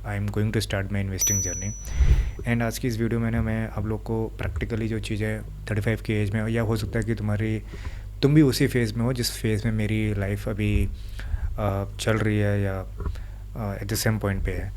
I am going to start my investing journey. And आज की इस वीडियो में ना मैं आप लोग को प्रैक्टिकली जो चीज़ें 35 की एज में, या हो सकता है कि तुम भी उसी फेज़ में हो जिस फेज़ में मेरी लाइफ अभी चल रही है, या एट द सेम पॉइंट पे है,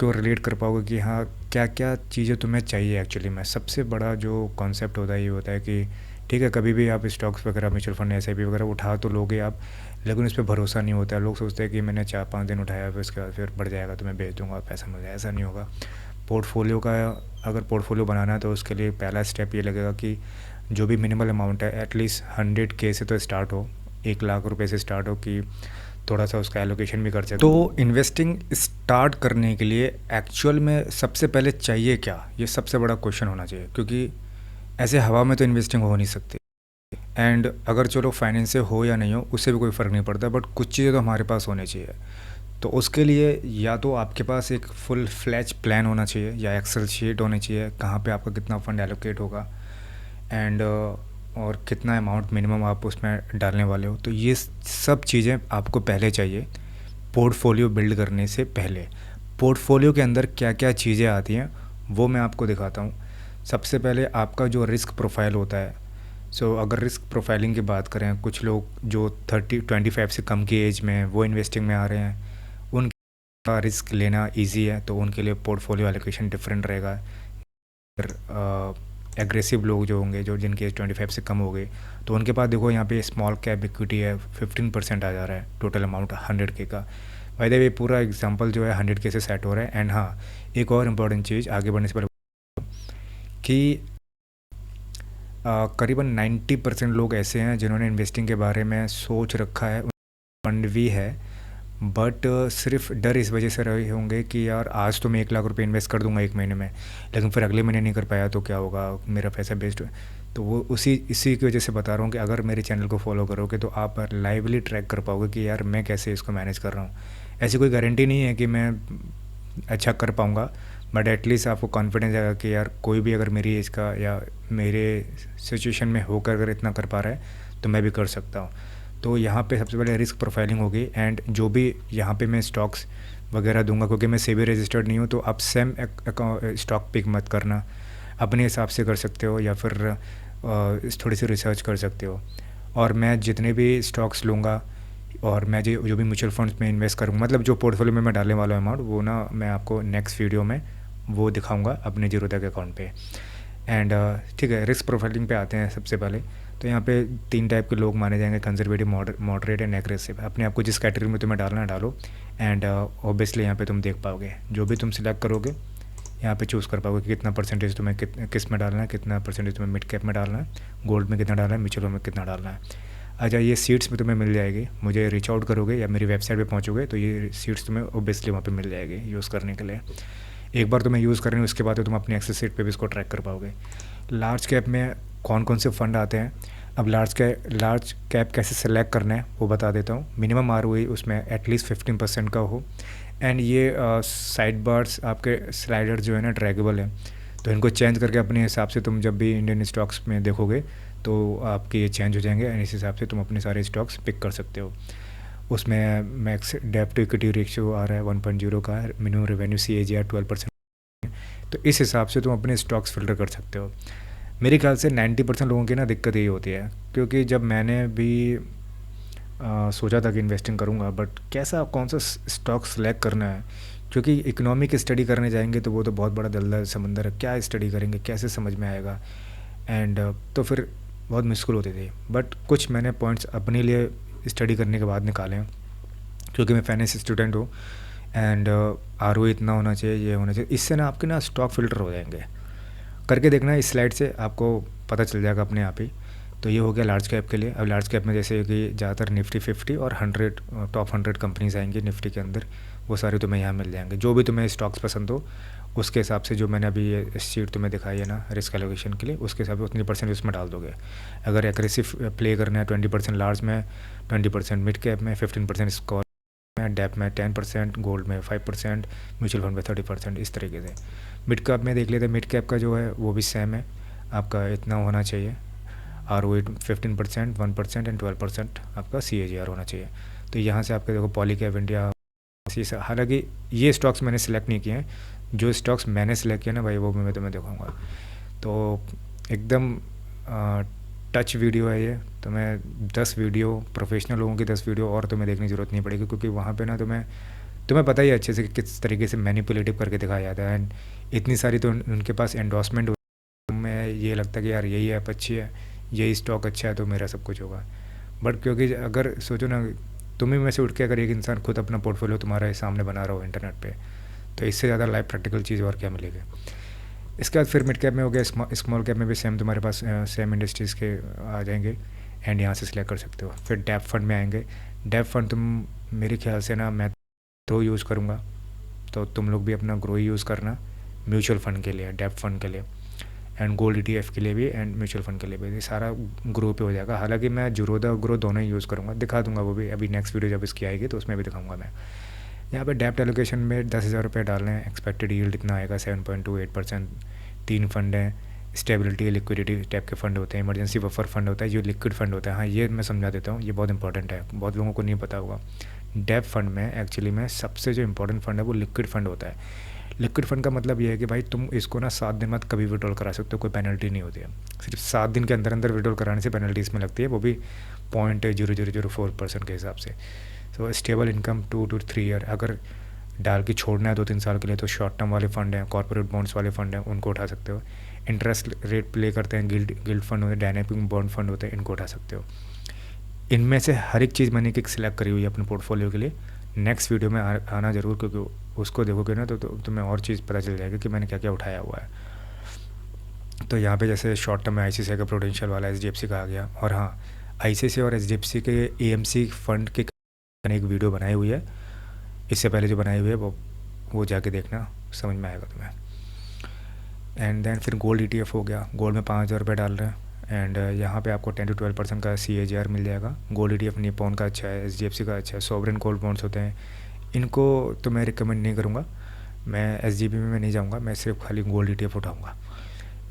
तो रिलेट कर पाओगे कि हाँ, क्या क्या चीज़ें तुम्हें चाहिए एक्चुअली में। सबसे बड़ा जो कॉन्सेप्ट होता है ये होता है कि ठीक है, कभी भी आप स्टॉक्स वगैरह, म्यूचुअल फंड, एसआईपी वगैरह उठा तो लोगे आप, लेकिन उस पर भरोसा नहीं होता है। लोग सोचते हैं कि मैंने 4-5 दिन उठाया, फिर उसके बाद फिर बढ़ जाएगा तो मैं बेच दूंगा, पैसा मिल जाएगा। ऐसा नहीं होगा। पोर्टफोलियो का, अगर पोर्टफोलियो बनाना है तो उसके लिए पहला स्टेप ये लगेगा कि जो भी मिनिमल अमाउंट है, एटलीस्ट 100K से तो स्टार्ट हो, 1 लाख रुपए से स्टार्ट हो, कि थोड़ा सा उसका एलोकेशन भी कर सके। तो इन्वेस्टिंग स्टार्ट करने के लिए एक्चुअल में सबसे पहले चाहिए क्या, ये सबसे बड़ा क्वेश्चन होना चाहिए, क्योंकि ऐसे हवा में तो इन्वेस्टिंग हो नहीं सकती। एंड अगर चलो फाइनेंस से हो या नहीं हो, उससे भी कोई फ़र्क नहीं पड़ता, बट कुछ चीज़ें तो हमारे पास होनी चाहिए। तो उसके लिए या तो आपके पास एक फुल फ्लैज प्लान होना चाहिए, या एक्सेल शीट होनी चाहिए कहाँ पे आपका कितना फ़ंड एलोकेट होगा, एंड और कितना अमाउंट मिनिमम आप उसमें डालने वाले हो। तो ये सब चीज़ें आपको पहले चाहिए पोर्टफोलियो बिल्ड करने से पहले। पोर्टफोलियो के अंदर क्या क्या चीज़ें आती हैं वो मैं आपको दिखाता हूँ। सबसे पहले आपका जो रिस्क प्रोफाइल होता है, अगर रिस्क प्रोफाइलिंग की बात करें, कुछ लोग जो 25 से कम की एज में हैं वो इन्वेस्टिंग में आ रहे हैं, उनका रिस्क लेना ईजी है, तो उनके लिए पोर्टफोलियो एलोकेशन डिफरेंट रहेगा। फिर एग्रेसिव लोग जो होंगे, जो जिनकी एज 25 से कम हो गई, तो उनके पास देखो यहाँ पे स्मॉल कैप इक्विटी है, 15% आ जा रहा है टोटल अमाउंट 100K का। भाई ये पूरा एग्जांपल जो है 100K से सेट हो रहा है। एंड हाँ, एक और इम्पॉर्टेंट चीज़ आगे बढ़ने से पहले कि करीबन 90% लोग ऐसे हैं जिन्होंने इन्वेस्टिंग के बारे में सोच रखा है, फंड भी है, बट सिर्फ डर इस वजह से रहे होंगे कि यार आज तो मैं 1 लाख रुपए इन्वेस्ट कर दूंगा 1 महीने में, लेकिन फिर अगले महीने नहीं कर पाया तो क्या होगा, मेरा पैसा वेस्ट। तो वो इसी की वजह से बता रहा हूँ कि अगर मेरे चैनल को फॉलो करोगे तो आप लाइवली ट्रैक कर पाओगे कि यार मैं कैसे इसको मैनेज कर रहा हूँ। ऐसी कोई गारंटी नहीं है कि मैं अच्छा कर पाऊँगा, बट एटलीस्ट आपको कॉन्फिडेंस आएगा कि यार कोई भी अगर मेरी एज का या मेरे सिचुएशन में होकर अगर इतना कर पा रहा है तो मैं भी कर सकता हूँ। तो यहाँ पे सबसे पहले रिस्क प्रोफाइलिंग होगी। एंड जो भी यहाँ पे मैं स्टॉक्स वगैरह दूंगा, क्योंकि मैं सेबी रजिस्टर्ड नहीं हूँ, तो आप सेम स्टॉक पिक मत करना, अपने हिसाब से कर सकते हो, या फिर थोड़ी सी रिसर्च कर सकते हो। और मैं जितने भी स्टॉक्स लूँगा, और मैं जो भी म्यूचुअल फंड्स में इन्वेस्ट करूँगा, मतलब जो पोर्टफोलियो में मैं डालने वाला हूँ अमाउंट, वो ना मैं आपको नेक्स्ट वीडियो में वो दिखाऊंगा अपने जीरो तक अकाउंट पे। एंड ठीक है, रिस्क प्रोफाइलिंग पे आते हैं सबसे पहले। तो यहाँ पे 3 टाइप के लोग माने जाएंगे, कंजर्वेटिव, मॉडरेट एंड एग्रेसिव। अपने आप को जिस कैटेगरी में तुम्हें डालना है डालो। एंड ऑब्वियसली यहाँ पे तुम देख पाओगे, जो भी तुम सिलेक्ट करोगे यहाँ पे चूज़ कर पाओगे कि कितना परसेंटेज तुम्हें किस में डालना है, कितना परसेंटेज तुम्हें मिड कैप में डालना है, गोल्ड में कितना डालना है, म्यूचुअल में कितना डालना है। अच्छा, ये सीट्स में तुम्हें मिल जाएगी, मुझे रीच आउट करोगे या मेरी वेबसाइट पे पहुँचोगे तो ये सीट्स तुम्हें ओबियसली वहाँ पे मिल जाएगी यूज़ करने के लिए। एक बार तुम्हें यूज़ करनी, उसके बाद तो तुम अपनी एक्सेस सीट पे भी इसको ट्रैक कर पाओगे। लार्ज कैप में कौन कौन से फ़ंड आते हैं, अब लार्ज कैप कैसे सेलेक्ट करना है वो बता देता हूँ। मिनिमम ROE उसमें एटलीस्ट 15% का हो। एंड ये साइड बार्स आपके स्लाइडर जो है ना ड्रैगेबल है, तो इनको चेंज करके अपने हिसाब से तुम जब भी इंडियन स्टॉक्स में देखोगे तो आपके ये चेंज हो जाएंगे, एंड इस हिसाब से तुम अपने सारे स्टॉक्स पिक कर सकते हो। उसमें मैक्स डेब्ट टू इक्विटी रेशियो आ रहा है 1.0 का, मिनिमम रेवेन्यू CAGR 12%। तो इस हिसाब से तुम अपने स्टॉक्स फिल्टर कर सकते हो। मेरे ख्याल से 90% लोगों की ना दिक्कत यही होती है, क्योंकि जब मैंने भी सोचा था कि इन्वेस्टिंग करूँगा, बट कैसा कौन सा स्टॉक सेलेक्ट करना है, क्योंकि इकोनॉमिक स्टडी करने जाएंगे तो वो तो बहुत बड़ा दलदल समंदर है, क्या स्टडी करेंगे, कैसे समझ में आएगा। एंड तो फिर बहुत मुश्किल होती थी। बट कुछ मैंने पॉइंट्स अपने लिए स्टडी करने के बाद निकाले हैं, क्योंकि मैं फाइनेंस स्टूडेंट हूँ। एंड ROE इतना होना चाहिए, ये होना चाहिए, इससे ना आपके ना स्टॉक फिल्टर हो जाएंगे। करके देखना, इस स्लाइड से आपको पता चल जाएगा अपने आप ही। तो ये हो गया लार्ज कैप के लिए। अब लार्ज कैप में जैसे कि ज़्यादातर निफ्टी 50 और 100 टॉप 100 कंपनीज आएंगी निफ्टी के अंदर, वो सारे तुम्हें यहाँ मिल जाएंगे। जो भी तुम्हें स्टॉक्स पसंद हो उसके हिसाब से, जो मैंने अभी ये शीट तुम्हें दिखाई है ना रिस्क एलोकेशन के लिए, उसके हिसाब से उतनी परसेंट उसमें डाल दोगे। अगर एग्रेसिव प्ले करना है 20% लार्ज में, 20% मिड कैप में, 15% स्कॉर में, डेप में 10%, गोल्ड में 5%, म्यूचुअल फंड में 30%, इस तरीके से। मिड कैप में देख लेते हैं, मिड कैप का जो है वो भी सेम है, आपका इतना होना चाहिए ROE 15%, 1% एंड 12% आपका CAGR होना चाहिए। तो यहाँ से आपके देखो पॉली कैप इंडिया हालांकि ये स्टॉक्स मैंने सेलेक्ट नहीं किए हैं, जो स्टॉक्स मैंने सेलेक्ट किया ना भाई वो भी मैं तुम्हें दिखाऊंगा। तो एकदम टच वीडियो है ये, तो मैं 10 वीडियो प्रोफेशनल लोगों की 10 वीडियो और तुम्हें देखने की ज़रूरत नहीं पड़ेगी, क्योंकि वहाँ पे ना तुम्हें पता ही है अच्छे से कि किस तरीके से मैनिपुलेटिव करके दिखाया जाता है। एंड इतनी सारी तो उनके पास एंडोर्समेंट, में ये लगता है कि यार यही ऐप अच्छी है, यही स्टॉक अच्छा है तो मेरा सब कुछ होगा। बट क्योंकि अगर सोचो ना, तुम्हें में से उठ के अगर एक इंसान खुद अपना पोर्टफोलियो तुम्हारे सामने बना रहा हो इंटरनेट पे, तो इससे ज़्यादा लाइव प्रैक्टिकल चीज़ और क्या मिलेगी। इसके बाद फिर मिड कैप में हो गया, स्मॉल कैप में भी सेम तुम्हारे पास सेम इंडस्ट्रीज़ के आ जाएंगे एंड यहाँ से सिलेक्ट कर सकते हो। फिर डेप फंड में आएंगे। डेप फंड तुम मेरे ख्याल से ना मैं तो यूज़ करूँगा, तो तुम लोग भी अपना ग्रो ही यूज़ करना म्यूचुअल फ़ंड के लिए, डेप फंड के लिए एंड गोल्ड ETF के लिए भी एंड म्यूचुअल फंड के लिए भी। ये सारा ग्रो पे हो जाएगा। हालांकि मैं जीरोधा और ग्रो दोनों ही यूज़ करूँगा, दिखा दूंगा वो भी अभी नेक्स्ट वीडियो जब इसकी आएगी तो उसमें भी दिखाऊंगा मैं। यहाँ पे डेप्ट एलोकेशन में 10,000 रुपये डालने हैं, एक्सपेक्टेड यील्ड इतना आएगा 7.28%। 3 फंड हैं, स्टेबिलिटी लिक्विडिटी टाइप के फंड होते हैं, इमरजेंसी बफर फंड होता है जो लिक्विड फंड होता है। हाँ ये मैं समझा देता हूँ, ये बहुत इंपॉर्टेंट है, बहुत लोगों को नहीं पता होगा। डेप फंड में एक्चुअली में सबसे जो इंपॉर्टेंट फंड है वो लिक्विड फंड होता है। लिक्विड फंड का मतलब ये है कि भाई तुम इसको ना 7 दिन बाद कभी विड्रॉल करा सकते हो, कोई पेनल्टी नहीं होती है। सिर्फ 7 दिन के अंदर अंदर विड्रॉल कराने से पेनल्टी इसमें लगती है, वो भी 0.0004% के हिसाब से। तो स्टेबल इनकम 2 to 3 ईयर, अगर डाल के छोड़ना है 2-3 साल के लिए तो शॉर्ट टर्म वाले फंड हैं, कॉर्पोरेट बॉन्ड्स वाले फंड हैं, उनको उठा सकते हो। इंटरेस्ट रेट प्ले करते हैं, गिल्ड फंड होते हैं, डायनेमिक बॉन्ड फंड होते हैं, इनको उठा सकते हो। इनमें से हर एक चीज़ मैंने एक सिलेक्ट करी हुई है अपने पोर्टफोलियो के लिए। नेक्स्ट वीडियो में आना ज़रूर, क्योंकि उसको देखोगे ना तो तुम्हें और चीज़ पता चल जाएगी कि मैंने क्या क्या उठाया हुआ है। तो यहाँ पे जैसे शॉर्ट टर्म में ICICI का प्रूडेंशियल वाला HDFC का आ गया। और हाँ, ICICI और HDFC के AMC फंड के एक वीडियो बनाई हुई है, इससे पहले जो बनाई हुई है वो जाके देखना, समझ में आएगा तुम्हें। एंड देन फिर गोल्ड ETF हो गया। गोल्ड में 5,000 रुपये डाल रहे हैं एंड यहाँ पे आपको 10 to 12% का CAGR मिल जाएगा। गोल्ड ETF निपॉन का अच्छा है, HDFC का अच्छा है, सॉवरेन गोल्ड बॉन्ड्स होते हैं, इनको तो मैं रिकमेंड नहीं करूँगा। मैं SGB में मैं नहीं जाऊँगा, मैं सिर्फ खाली गोल्ड ETF उठाऊँगा।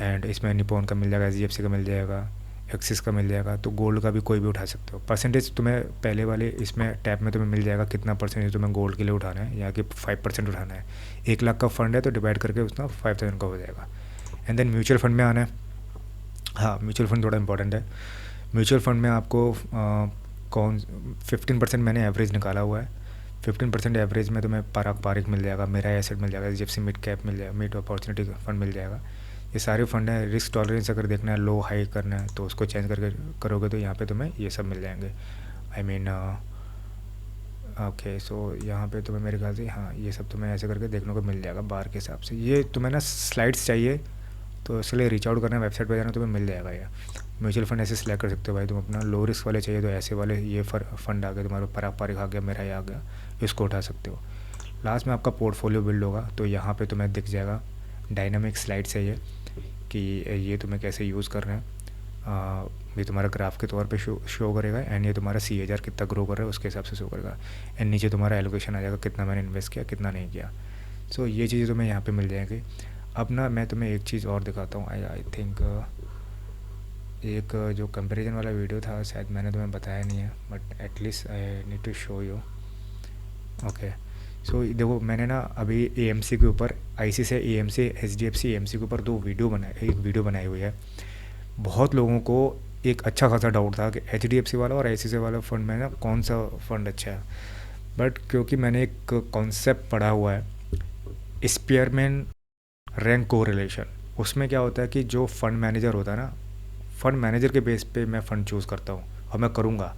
एंड इसमें निपॉन का मिल जाएगा, HDFC का मिल जाएगा, एक्सिस का मिल जाएगा। तो गोल्ड का भी कोई भी उठा सकते हो। परसेंटेज तुम्हें पहले वाले इसमें टैब में तुम्हें मिल जाएगा कितना परसेंटेज तुम्हें गोल्ड के लिए उठाना है, या कि 5% उठाना है। 1 लाख का फंड है तो डिवाइड करके उसका 5,000 का हो जाएगा। एंड देन म्यूचुअल फंड में आना है। हाँ, म्यूचुअल फंड थोड़ा इंपॉर्टेंट है। म्यूचुअल फंड में आपको 15% मैंने एवरेज निकाला हुआ है। 15% एवरेज में तुम्हें पारिक मिल जाएगा, मेरा एसेट मिल जाएगा, HDFC मिड कैप मिल जाएगा, मिड अपॉर्चुनिटी फंड मिल जाएगा। ये सारे फंड हैं। रिस्क टॉलरेंस अगर देखना है, लो हाई करना है, तो उसको चेंज करके करोगे तो यहाँ पे तुम्हें ये सब मिल जाएंगे। आई मीन ओके, सो यहाँ पे तुम्हें मेरे ख्याल से हाँ ये सब तुम्हें ऐसे करके देखने को मिल जाएगा बार के हिसाब से। ये तुम्हें ना स्लाइड्स चाहिए तो इसलिए रीच आउट करना, वेबसाइट पर जाना, तुम्हें मिल जाएगा। ये म्यूचुअल फंड ऐसे सिलेक्ट कर सकते हो भाई तुम अपना। लो रिस्क वाले चाहिए तो ऐसे वाले ये फंड आ गए तुम्हारे, पारिक आ गया, मेरा ये आ गया, इसको उठा सकते हो। लास्ट में आपका पोर्टफोलियो बिल्ड होगा, तो यहाँ पे तुम्हें दिख जाएगा डायनामिक स्लाइड्स है ये, कि ये तुम्हें कैसे यूज़ करना है। ये तुम्हारा ग्राफ के तौर पे शो करेगा एंड ये तुम्हारा CAGR कितना ग्रो कर रहा है उसके हिसाब से शो करेगा। एंड नीचे तुम्हारा एलोकेशन आ जाएगा, कितना मैंने इन्वेस्ट किया, कितना नहीं किया। सो ये चीज़ें तुम्हें यहाँ पे मिल जाएंगी। अब ना मैं तुम्हें एक चीज़ और दिखाता हूँ। आई थिंक एक जो कंपैरिजन वाला वीडियो था शायद मैंने तुम्हें बताया नहीं है, but at least I need to show you. Okay, so देखो मैंने ना अभी AMC के ऊपर, ICICI AMC HDFC AMC के ऊपर एक वीडियो बनाई हुई है। बहुत लोगों को एक अच्छा खासा डाउट था कि HDFC वाला और ICICI वाला फ़ंड में ना कौन सा फ़ंड अच्छा है। बट क्योंकि मैंने एक कॉन्सेप्ट पढ़ा हुआ है स्पीयरमैन रैंक कोरिलेशन, उसमें क्या होता है कि जो फ़ंड मैनेजर होता है ना, फ़ंड मैनेजर के बेस पे मैं फ़ंड चूज़ करता हूँ और मैं करूँगा,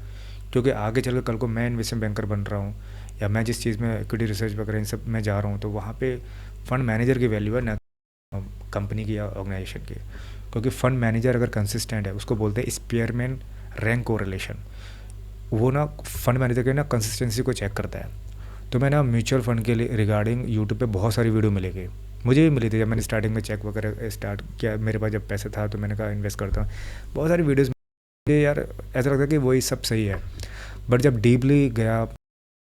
क्योंकि आगे चलकर कल को मैं इन्वेस्टमेंट बैंकर बन रहा हूँ या मैं जिस चीज़ में इक्विटी रिसर्च वगैरह इन सब में जा रहा हूँ, तो वहाँ पे फ़ंड मैनेजर की वैल्यू है ना कंपनी की या ऑर्गेनाइजेशन की। क्योंकि फ़ंड मैनेजर अगर कंसिस्टेंट है, उसको बोलते हैं स्पीयरमैन रैंक कोरिलेशन। वो ना फ़ंड मैनेजर के ना कंसिस्टेंसी को चेक करता है। तो मैं ना म्यूचुअल फ़ंड के लिए रिगार्डिंग यूट्यूब पे बहुत सारी वीडियो मिलेगी, मुझे भी मिली थी जब मैंने स्टार्टिंग में चेक वगैरह स्टार्ट किया। मेरे पास जब पैसा था तो मैंने कहा इन्वेस्ट करता हूँ, बहुत सारी वीडियोज़ मुझे यार ऐसा लगता है कि वही सब सही है। बट जब डीपली गया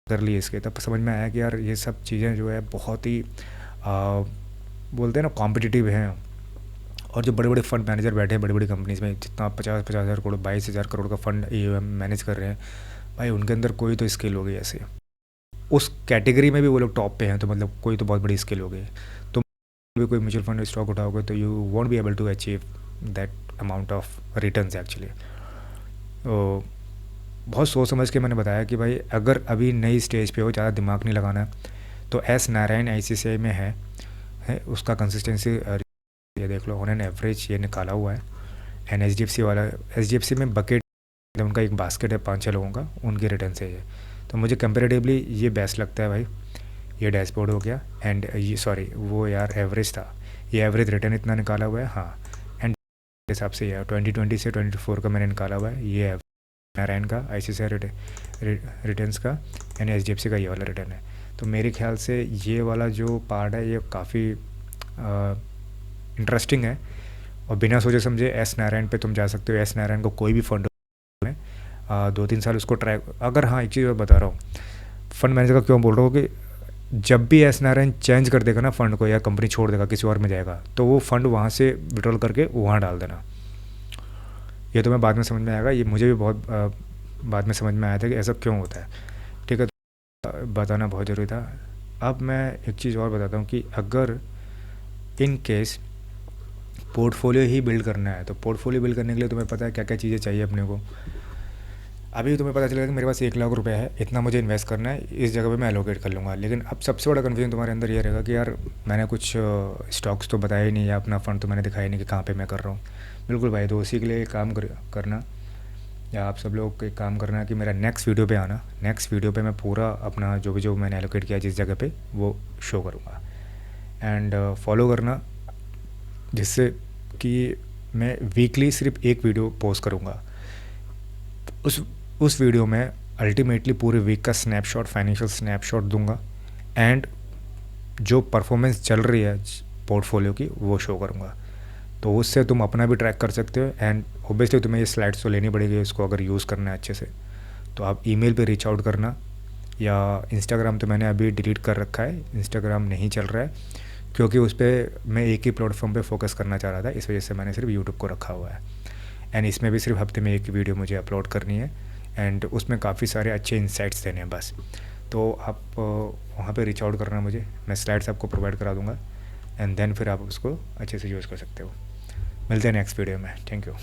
कर लिए इसके, तब समझ में आया कि यार ये सब चीज़ें जो है बहुत ही बोलते हैं ना कॉम्पिटिटिव हैं। और जो बड़े बड़े फंड मैनेजर बैठे हैं बड़ी बड़ी कंपनीज़ में, जितना 50,000 हज़ार करोड़ 22,000 करोड़ का फंड AUM मैनेज कर रहे हैं भाई, उनके अंदर कोई तो स्किल होगी ऐसे। उस कैटेगरी में भी वो लोग टॉप पे हैं, तो मतलब कोई तो बहुत बड़ी स्किल हो गई। तो भी कोई म्यूचुअल फंड स्टॉक उठाओगे तो you won't be able to achieve that amount of returns actually. तो बहुत सोच समझ के मैंने बताया कि भाई अगर अभी नई स्टेज पे हो, ज़्यादा दिमाग नहीं लगाना है, तो एस नारायण ICICI में है उसका कंसिस्टेंसी ये देख लो, उन्होंने एवरेज ये निकाला हुआ है। एंड HDFC वाला, HDFC में बकेट उनका एक बास्केट है 5-6 लोगों का, उनके रिटर्न से ये, तो मुझे कंपेरेटिवली ये बेस्ट लगता है भाई। ये डैशबोर्ड हो गया, एंड ये सॉरी वो यार एवरेज था, ये एवरेज रिटर्न इतना निकाला हुआ है हाँ। एंड हिसाब से ये 2020 से 2024 का मैंने निकाला हुआ है, ये नारायण का ICICI रिटर्न्स का, यानी HDFC का ये वाला रिटर्न है। तो मेरे ख्याल से ये वाला जो पार्ट है ये काफ़ी इंटरेस्टिंग है, और बिना सोचे समझे एस नारायण पे तुम जा सकते हो। एस नारायण को कोई भी फंड में 2-3 साल उसको ट्राई, अगर हाँ एक चीज़ मैं बता रहा हूँ, फंड मैनेजर का क्यों बोल रहा हूँ कि जब भी एस नारायण चेंज कर देगा ना फंड को, या कंपनी छोड़ देगा किसी और में जाएगा, तो वो फंड वहाँ से विड्रॉल करके वहाँ डाल देना। ये तो मैं बाद में समझ में आएगा, ये मुझे भी बहुत बाद में समझ में आया था कि ऐसा क्यों होता है। ठीक है, तो बताना बहुत ज़रूरी था। अब मैं एक चीज़ और बताता हूँ कि अगर in case portfolio he build करना है, तो पोर्टफोलियो बिल्ड करने के लिए तुम्हें पता है क्या क्या चीज़ें चाहिए अपने को। अभी तुम्हें पता चलेगा कि मेरे पास 1 लाख रुपए है, इतना मुझे इन्वेस्ट करना है, इस जगह पे मैं एलोकेट कर लूँगा। लेकिन अब सबसे बड़ा कन्फ्यूजन तुम्हारे अंदर ये रहेगा कि यार मैंने कुछ स्टॉक्स तो बताया ही नहीं, या अपना फ़ंड तो मैंने दिखाया नहीं कि कहाँ पे मैं कर रहा हूँ। बिल्कुल भाई, तो उसी के लिए काम करना, या आप सब लोग एक काम करना कि मेरा नेक्स्ट वीडियो पे आना। नेक्स्ट वीडियो पे मैं पूरा अपना जो मैंने एलोकेट किया जिस जगह पे, वो शो करूँगा। एंड फॉलो करना, जिससे कि मैं वीकली सिर्फ एक वीडियो पोस्ट करूँगा। उस वीडियो में अल्टीमेटली पूरे वीक का स्नैपशॉट, फाइनेंशियल स्नैपशॉट दूंगा, एंड जो परफॉर्मेंस चल रही है पोर्टफोलियो की वो शो करूँगा। तो उससे तुम अपना भी ट्रैक कर सकते हो, एंड ओबियसली तुम्हें ये स्लाइड्स तो लेनी पड़ेगी इसको अगर यूज़ करना है अच्छे से। तो आप ईमेल पे रीच आउट करना, या इंस्टाग्राम तो मैंने अभी डिलीट कर रखा है, इंस्टाग्राम नहीं चल रहा है, क्योंकि उस पर मैं एक ही प्लेटफॉर्म पे फोकस करना चाह रहा था, इस वजह से मैंने सिर्फ यूट्यूब को रखा हुआ है। एंड इसमें भी सिर्फ हफ्ते में एक वीडियो मुझे अपलोड करनी है, एंड उसमें काफ़ी सारे अच्छे इंसाइट्स देने हैं बस। तो आप वहाँ पे रीच आउट करना मुझे, मैं स्लाइड्स आपको प्रोवाइड करा दूँगा, एंड देन फिर आप उसको अच्छे से यूज़ कर सकते हो। मिलते हैं नेक्स्ट वीडियो में। Thank you.